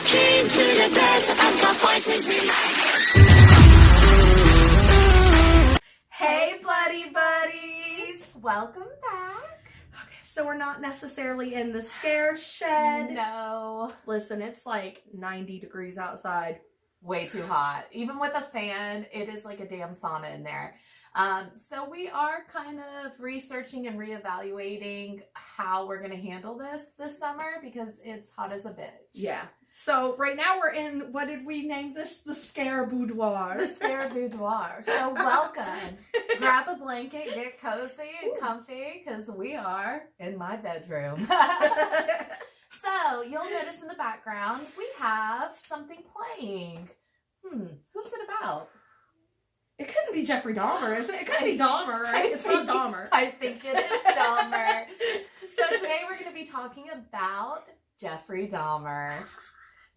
Came to the bed, I've got voices in my head. Hey, bloody buddies! Welcome back. Okay, so we're not necessarily in the scare shed. No. Listen, it's like 90 degrees outside. Way too hot. Even with a fan, it is like a damn sauna in there. So we are kind of researching and reevaluating how we're going to handle this summer because it's hot as a bitch. Yeah. So right now we're in, what did we name this? The scare boudoir. The scare boudoir. So welcome. Grab a blanket, get cozy and comfy because we are in my bedroom. So you'll notice in the background we have something playing. Who's it about? It couldn't be Jeffrey Dahmer, is it? It could be Dahmer, right? It's not Dahmer. I think it is Dahmer. So today we're going to be talking about Jeffrey Dahmer.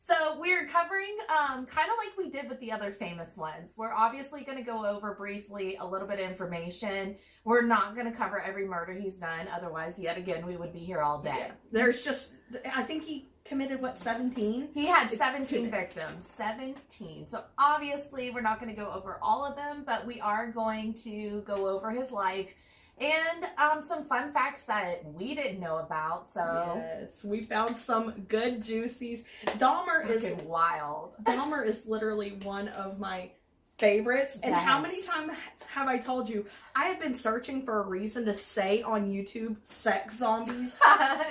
So we're covering kind of like we did with the other famous ones. We're obviously going to go over briefly a little bit of information. We're not going to cover every murder he's done. Otherwise, yet again, we would be here all day. Yeah. There's just, I think he committed, what, 17? He had 17 victims. 17. So obviously, we're not going to go over all of them, but we are going to go over his life and some fun facts that we didn't know about. So yes, we found some good juicies. Dahmer is wild. Dahmer is literally one of my favorites. And how many times have I told you I have been searching for a reason to say on YouTube sex zombies?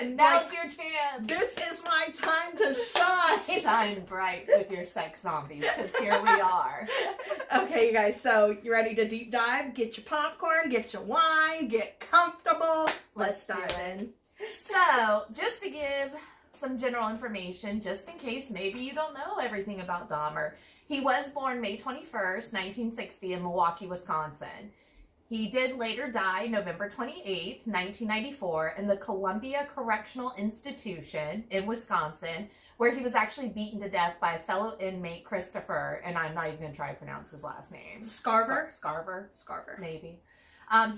Now's your chance. This is my time to shine. Shine bright with your sex zombies because here we are. Okay, you guys, so you ready to deep dive? Get your popcorn, get your wine, get comfortable. Let's dive in. So, just to give some general information, just in case maybe you don't know everything about Dahmer. He was born May 21st, 1960 in Milwaukee, Wisconsin. He did later die November 28th, 1994 in the Columbia Correctional Institution in Wisconsin, where he was actually beaten to death by a fellow inmate, Christopher, and I'm not even going to try to pronounce his last name. Scarver? Scarver, maybe.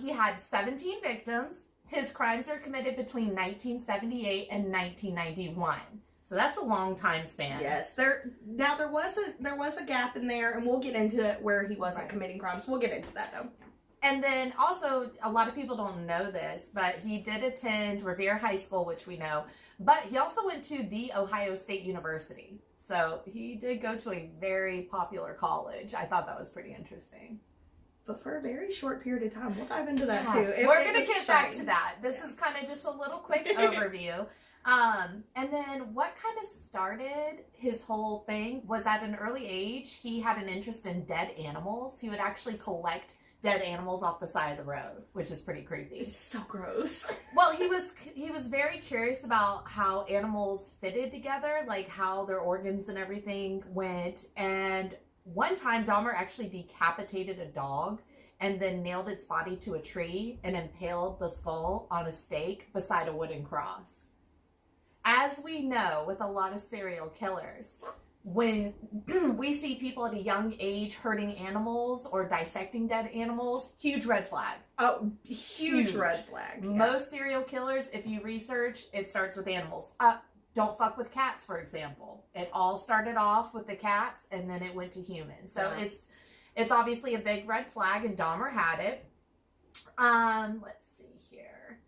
He had 17 victims. His crimes were committed between 1978 and 1991. So that's a long time span. Yes. There was a gap in there, and we'll get into it where he wasn't committing crimes. We'll get into that though. And then also, a lot of people don't know this, but he did attend Revere High School, which we know, but he also went to the Ohio State University. So he did go to a very popular college. I thought that was pretty interesting. But for a very short period of time. We'll dive into that too. We're going to get back to that. This is kind of just a little quick overview. And then what kind of started his whole thing was at an early age, he had an interest in dead animals. He would actually collect dead animals off the side of the road, which is pretty creepy. It's so gross. Well, he was very curious about how animals fitted together, like how their organs and everything went. And one time, Dahmer actually decapitated a dog and then nailed its body to a tree and impaled the skull on a stake beside a wooden cross. As we know with a lot of serial killers, when we see people at a young age hurting animals or dissecting dead animals, huge red flag. Oh, huge red flag. Yeah. Most serial killers, if you research, it starts with animals. Don't fuck with cats, for example. It all started off with the cats and then it went to humans. So it's obviously a big red flag, and Dahmer had it. Let's see here.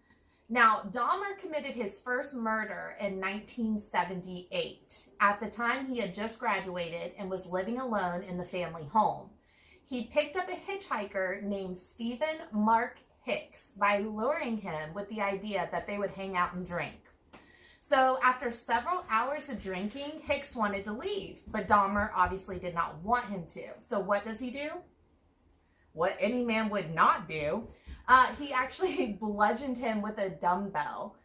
Now, Dahmer committed his first murder in 1978. At the time, he had just graduated and was living alone in the family home. He picked up a hitchhiker named Stephen Mark Hicks by luring him with the idea that they would hang out and drink. So after several hours of drinking, Hicks wanted to leave, but Dahmer obviously did not want him to. So what does he do? What any man would not do. He actually bludgeoned him with a dumbbell.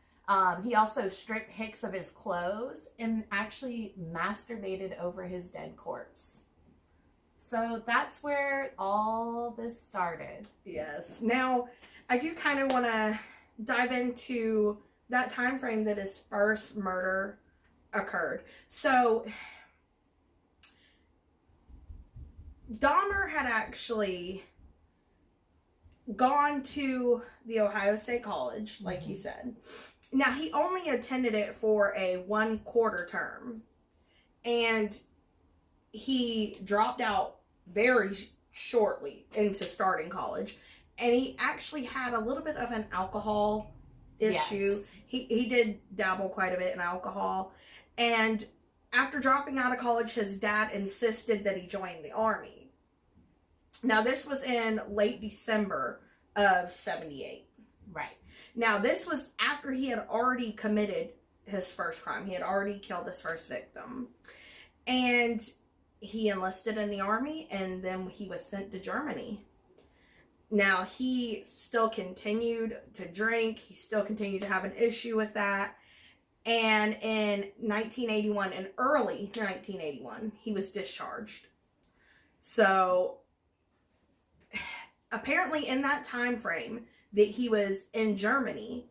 He also stripped Hicks of his clothes and actually masturbated over his dead corpse. So that's where all this started. Yes. Now, I do kind of want to dive into that time frame that his first murder occurred. So Dahmer had actually gone to the Ohio State College, like he said. Now, he only attended it for a 1/4 term. and he dropped out very shortly into starting college, and he actually had a little bit of an alcohol issue. Yes. He did dabble quite a bit in alcohol, and after dropping out of college, his dad insisted that he join the Army. Now, this was in late December of 78. Right. Now, this was after he had already committed his first crime. He had already killed his first victim. And he enlisted in the Army, and then he was sent to Germany. Now, he still continued to drink. He still continued to have an issue with that. And in 1981, in early 1981, he was discharged. So, apparently in that time frame that he was in Germany,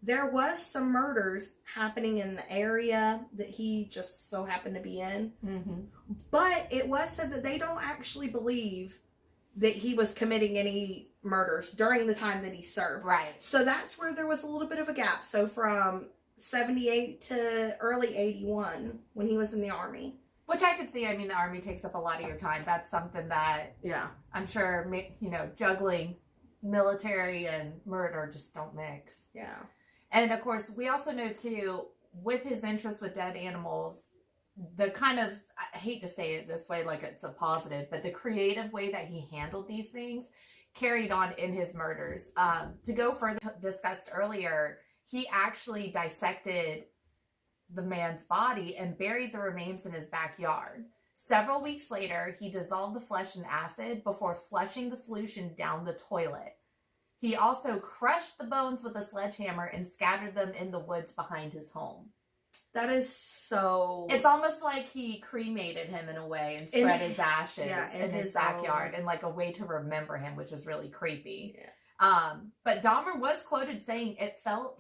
there was some murders happening in the area that he just so happened to be in. Mm-hmm. But it was said that they don't actually believe that he was committing any murders during the time that he served. Right. So that's where there was a little bit of a gap. So from 78 to early 81 when he was in the Army. Which I could see. I mean, the Army takes up a lot of your time. That's something that I'm sure, juggling military and murder just don't mix. Yeah. And of course, we also know too, with his interest with dead animals, the kind of, I hate to say it this way like it's a positive, but the creative way that he handled these things carried on in his murders. To go further, discussed earlier, he actually dissected the man's body and buried the remains in his backyard. Several weeks later, he dissolved the flesh in acid before flushing the solution down the toilet. He also crushed the bones with a sledgehammer and scattered them in the woods behind his home. That is so... It's almost like he cremated him in a way and spread his ashes in his backyard and like a way to remember him, which is really creepy. Yeah. But Dahmer was quoted saying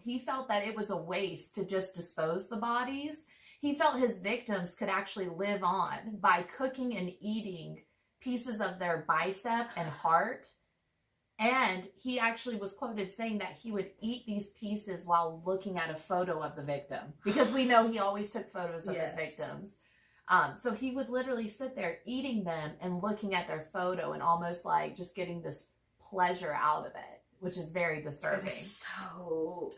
he felt that it was a waste to just dispose the bodies. He felt his victims could actually live on by cooking and eating pieces of their bicep and heart. And he actually was quoted saying that he would eat these pieces while looking at a photo of the victim. Because we know he always took photos of his victims. So he would literally sit there eating them and looking at their photo and almost like just getting this pleasure out of it, which is very disturbing. So...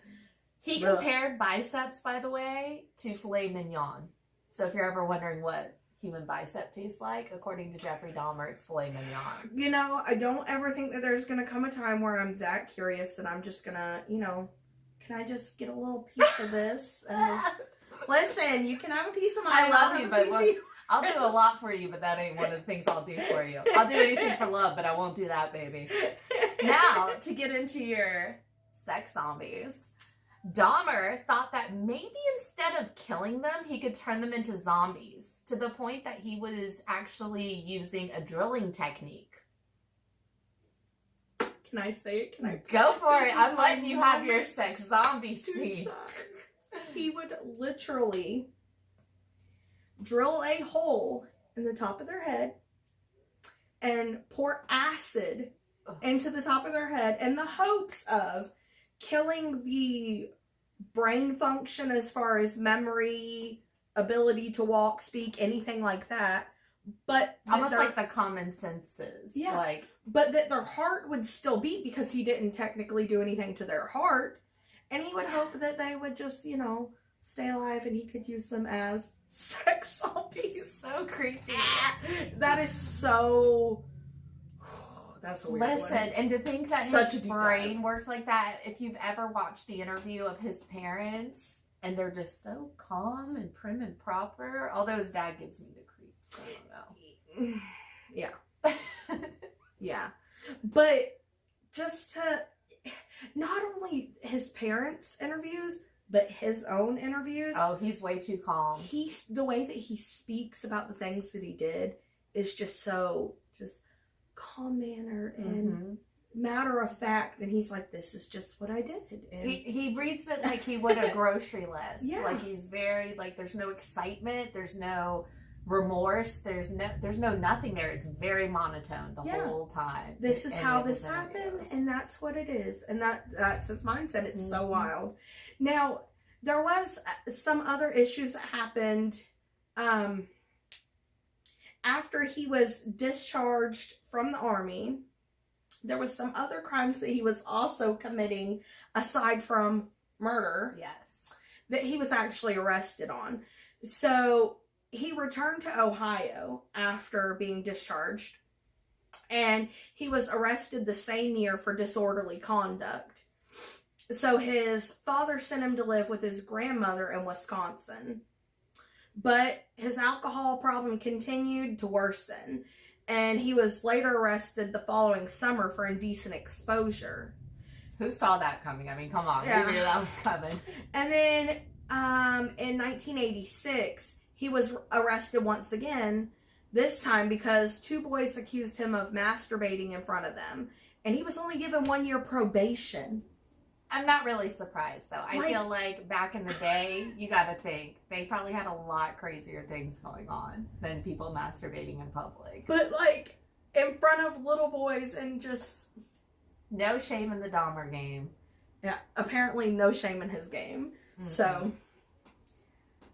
He compared biceps, by the way, to filet mignon. So if you're ever wondering what human bicep tastes like, according to Jeffrey Dahmer, it's filet mignon. You know, I don't ever think that there's going to come a time where I'm that curious that I'm just going to, can I just get a little piece of this? And just, listen, you can have a piece of mine. I love you, but I'll do a lot for you, but that ain't one of the things I'll do for you. I'll do anything for love, but I won't do that, baby. Now, to get into your sex zombies, Dahmer thought that maybe instead of killing them, he could turn them into zombies, to the point that he was actually using a drilling technique. Can I say it? Can I go for it? I'm letting you have your sex zombie scene. He would literally drill a hole in the top of their head and pour acid into the top of their head in the hopes of killing the brain function as far as memory, ability to walk, speak, anything like that. But almost like the common senses. Yeah. But that their heart would still beat because he didn't technically do anything to their heart. And he would hope that they would just, stay alive and he could use them as sex zombies. So creepy. That is so... That's a weird one. And to think that his brain works like that, if you've ever watched the interview of his parents, and they're just so calm and prim and proper, although his dad gives me the creeps, I don't know. Yeah. Yeah. But just to, not only his parents' interviews, but his own interviews. Oh, he's way too calm. The way that he speaks about the things that he did is just so, calm mannered and matter of fact, and he's like, this is just what I did. And he reads it like he would a grocery list. Yeah. Like he's very there's no excitement, there's no remorse, there's no nothing there. It's very monotone the whole time. This is how this happened, and that's what it is, and that's his mindset. It's so wild. Now, there was some other issues that happened After he was discharged from the Army, there was some other crimes that he was also committing aside from murder. Yes. That he was actually arrested on. So he returned to Ohio after being discharged, and he was arrested the same year for disorderly conduct. So his father sent him to live with his grandmother in Wisconsin. But his alcohol problem continued to worsen, and he was later arrested the following summer for indecent exposure. Who saw that coming? I mean, come on. Yeah. We knew that was coming. And then in 1986, he was arrested once again, this time because two boys accused him of masturbating in front of them. And he was only given 1 year probation. I'm not really surprised, though. I feel like back in the day, you got to think, they probably had a lot crazier things going on than people masturbating in public. But, like, in front of little boys and just... No shame in the Dahmer game. Yeah, apparently no shame in his game. Mm-hmm. So,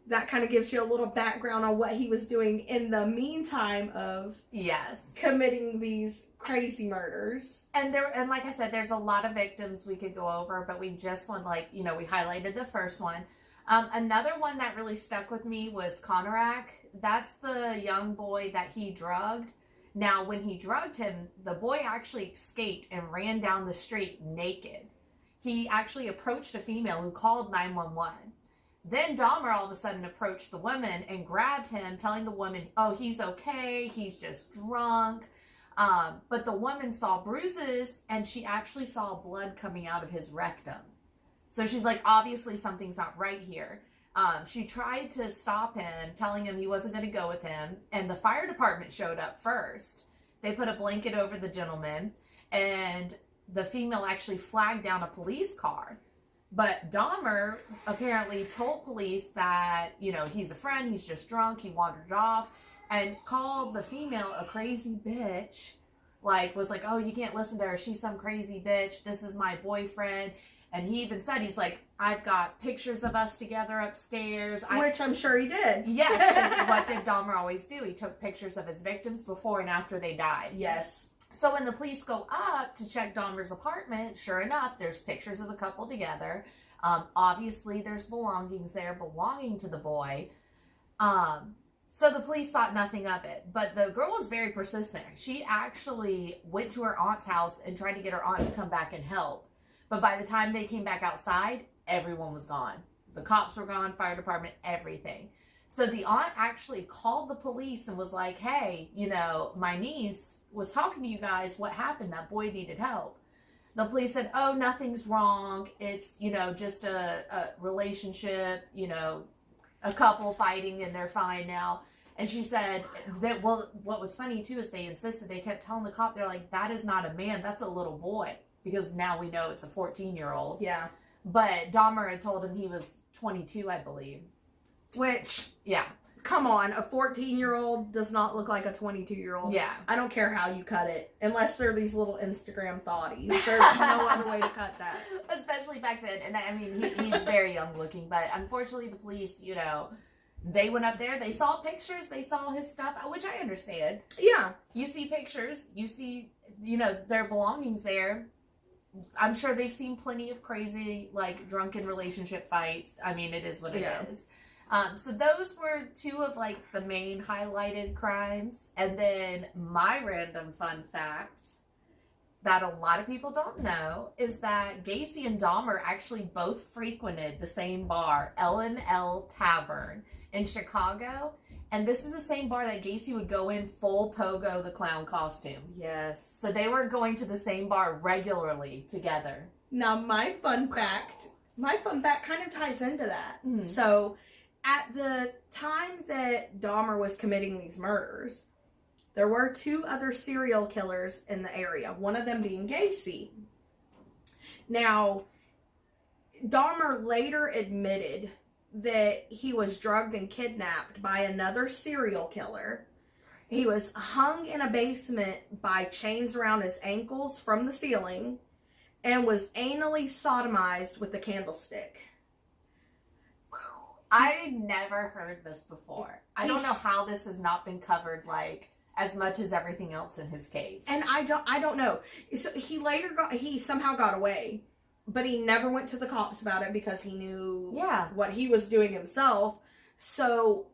that kind of gives you a little background on what he was doing in the meantime of... Yes. Committing these crazy murders. And like I said, there's a lot of victims we could go over, but we just want, like, we highlighted the first one. Another one that really stuck with me was Conorak. That's the young boy that he drugged. Now, when he drugged him, the boy actually escaped and ran down the street naked. He actually approached a female who called 911. Then Dahmer all of a sudden approached the woman and grabbed him, telling the woman, oh, he's okay, he's just drunk. But the woman saw bruises, and she actually saw blood coming out of his rectum. So she's like, obviously something's not right here. She tried to stop him, telling him he wasn't going to go with him, and the fire department showed up first. They put a blanket over the gentleman, and the female actually flagged down a police car. But Dahmer apparently told police that, he's a friend, he's just drunk, he wandered off, and called the female a crazy bitch. Was like, oh, you can't listen to her, she's some crazy bitch, this is my boyfriend. And he even said, he's like, I've got pictures of us together upstairs. Which I'm sure he did. Yes, because what did Dahmer always do? He took pictures of his victims before and after they died. Yes. So when the police go up to check Dahmer's apartment, sure enough, there's pictures of the couple together. Obviously, there's belongings there belonging to the boy. So the police thought nothing of it. But the girl was very persistent. She actually went to her aunt's house and tried to get her aunt to come back and help. But by the time they came back outside, everyone was gone. The cops were gone, fire department, everything. So the aunt actually called the police and was like, hey, my niece was talking to you guys. What happened? That boy needed help. The police said, oh, nothing's wrong. It's, just a relationship, a couple fighting and they're fine now. And she said that, well, what was funny too is they insisted, they kept telling the cop, they're like, that is not a man, that's a little boy. Because now we know it's a 14-year-old. Yeah. But Dahmer had told him he was 22, I believe. Which, yeah. Come on, a 14-year-old does not look like a 22-year-old. Yeah. I don't care how you cut it. Unless they're these little Instagram thotties. There's no other way to cut that. Especially back then. And I mean, he's very young looking. But unfortunately, the police, they went up there. They saw pictures. They saw his stuff, which I understand. Yeah. You see pictures. You see, their belongings there. I'm sure they've seen plenty of crazy, drunken relationship fights. I mean, it is what it is. So those were two of, the main highlighted crimes. And then my random fun fact that a lot of people don't know is that Gacy and Dahmer actually both frequented the same bar, L&L Tavern in Chicago. And this is the same bar that Gacy would go in full Pogo the Clown costume. Yes. So they were going to the same bar regularly together. Now, my fun fact kind of ties into that. Mm-hmm. So, at the time that Dahmer was committing these murders, there were two other serial killers in the area, one of them being Gacy. Now, Dahmer later admitted that he was drugged and kidnapped by another serial killer. He was hung in a basement by chains around his ankles from the ceiling and was anally sodomized with a candlestick. I never heard this before. I don't know how this has not been covered, like, as much as everything else in his case. And I don't know. So he somehow got away, but he never went to the cops about it because he knew what he was doing himself. So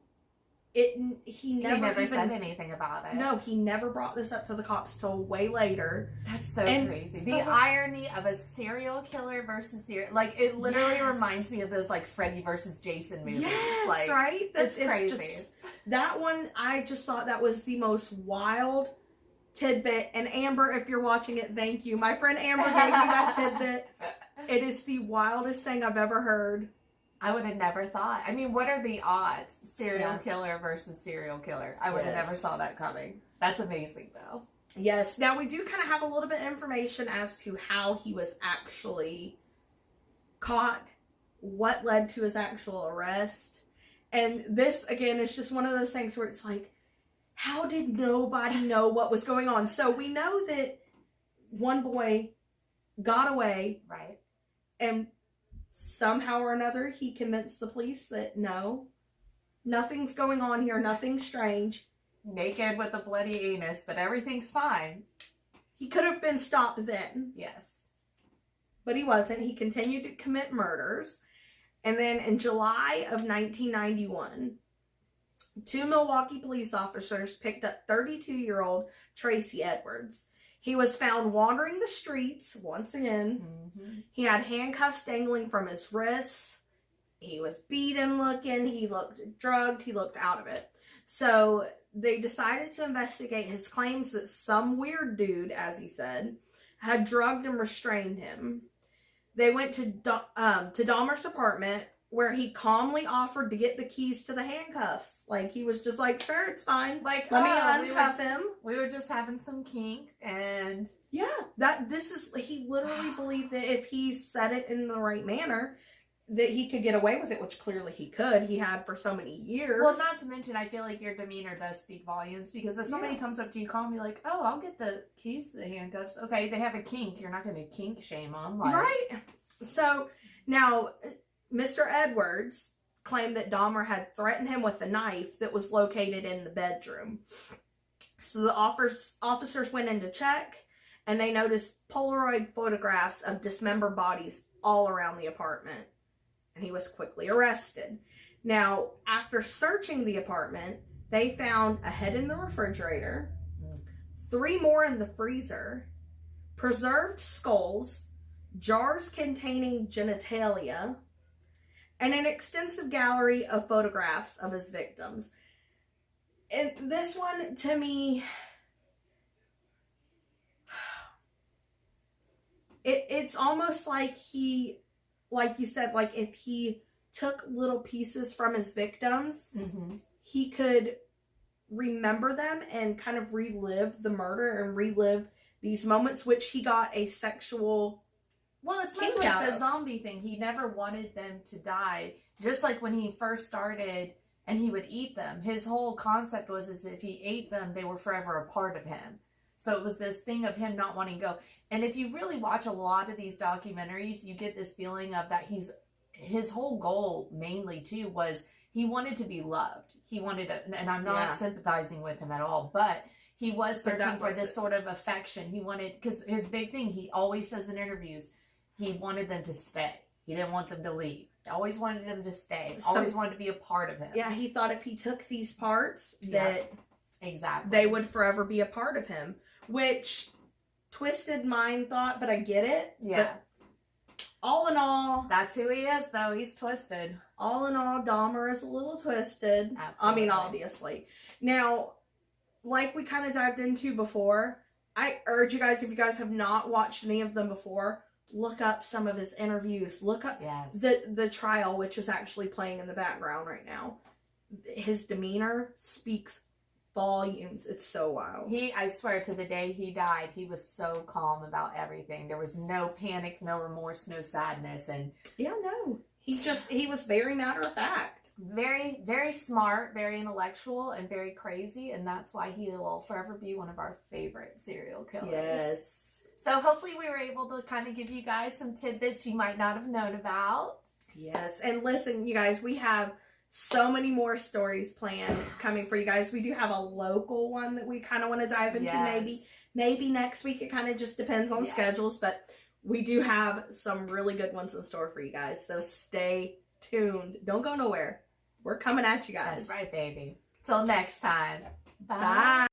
he never said anything about it. No, he never brought this up to the cops till way later. That's so crazy. The irony of a serial killer versus like, it literally reminds me of those, like, Freddy versus Jason movies. Yes, like, right? It's crazy. That one, I just thought that was the most wild tidbit. And Amber, if you're watching it, thank you. My friend Amber gave me that tidbit. It is the wildest thing I've ever heard. I would have never thought. I mean, what are the odds? Serial killer versus serial killer. I would have never saw that coming. That's amazing, though. Yes. Now, we do kind of have a little bit of information as to how he was actually caught, what led to his actual arrest. And this, again, is just one of those things where it's like, how did nobody know what was going on? So we know that one boy got away. Right. And somehow or another, he convinced the police that no, nothing's going on here, nothing's strange. Naked with a bloody anus, but everything's fine. He could have been stopped then. Yes. But he wasn't. He continued to commit murders. And then in July of 1991, 2 Milwaukee police officers picked up 32-year-old Tracy Edwards. He was found wandering the streets once again. Mm-hmm. He had handcuffs dangling from his wrists. He was beaten looking. He looked drugged. He looked out of it. So they decided to investigate his claims that some weird dude, as he said, had drugged and restrained him. They went to Dahmer's apartment, where he calmly offered to get the keys to the handcuffs. Like, he was just like, sure, it's fine. Like, let me uncuff him. We were just having some kink, and... Yeah, he literally believed that if he said it in the right manner, that he could get away with it, which clearly he could. He had for so many years. Well, not to mention, I feel like your demeanor does speak volumes, because if somebody comes up to you, call me like, oh, I'll get the keys to the handcuffs. Okay, they have a kink. You're not going to kink shame them. Like... Right. So, now... Mr. Edwards claimed that Dahmer had threatened him with a knife that was located in the bedroom. So the officers went in to check, and they noticed Polaroid photographs of dismembered bodies all around the apartment. And he was quickly arrested. Now, after searching the apartment, they found a head in the refrigerator, 3 more in the freezer, preserved skulls, jars containing genitalia, and an extensive gallery of photographs of his victims. And this one, to me, it's almost like he, like you said, like if he took little pieces from his victims, he could remember them and kind of relive the murder and relive these moments, which he got a sexual... Well, it's much like the zombie thing. He never wanted them to die. Just like when he first started and he would eat them. His whole concept was is if he ate them, they were forever a part of him. So it was this thing of him not wanting to go. And if you really watch a lot of these documentaries, you get this feeling of that his whole goal mainly too was he wanted to be loved. He wanted to, and I'm not sympathizing with him at all, but he was searching for this sort of affection. He wanted, because his big thing, he always says in interviews, he wanted them to stay. He didn't want them to leave. He always wanted them to stay. Always wanted to be a part of him. Yeah, he thought if he took these parts, that they would forever be a part of him. Which, twisted mind thought, but I get it. Yeah. But all in all... That's who he is, though. He's twisted. All in all, Dahmer is a little twisted. Absolutely. I mean, obviously. Now, like we kind of dived into before, I urge you guys, if you guys have not watched any of them before... Look up some of his interviews. Look up the trial, which is actually playing in the background right now. His demeanor speaks volumes. It's so wild. I swear to the day he died, he was so calm about everything. There was no panic, no remorse, no sadness. And yeah, no. He was very matter of fact. Very, very smart, very intellectual, and very crazy. And that's why he will forever be one of our favorite serial killers. Yes. So hopefully we were able to kind of give you guys some tidbits you might not have known about. Yes. And listen, you guys, we have So many more stories planned coming for you guys. We do have a local one that we kind of want to dive into. Maybe next week. It kind of just depends on schedules, but we do have some really good ones in store for you guys. So stay tuned. Don't go nowhere. We're coming at you guys. That's right, baby. Till next time. Bye. Bye.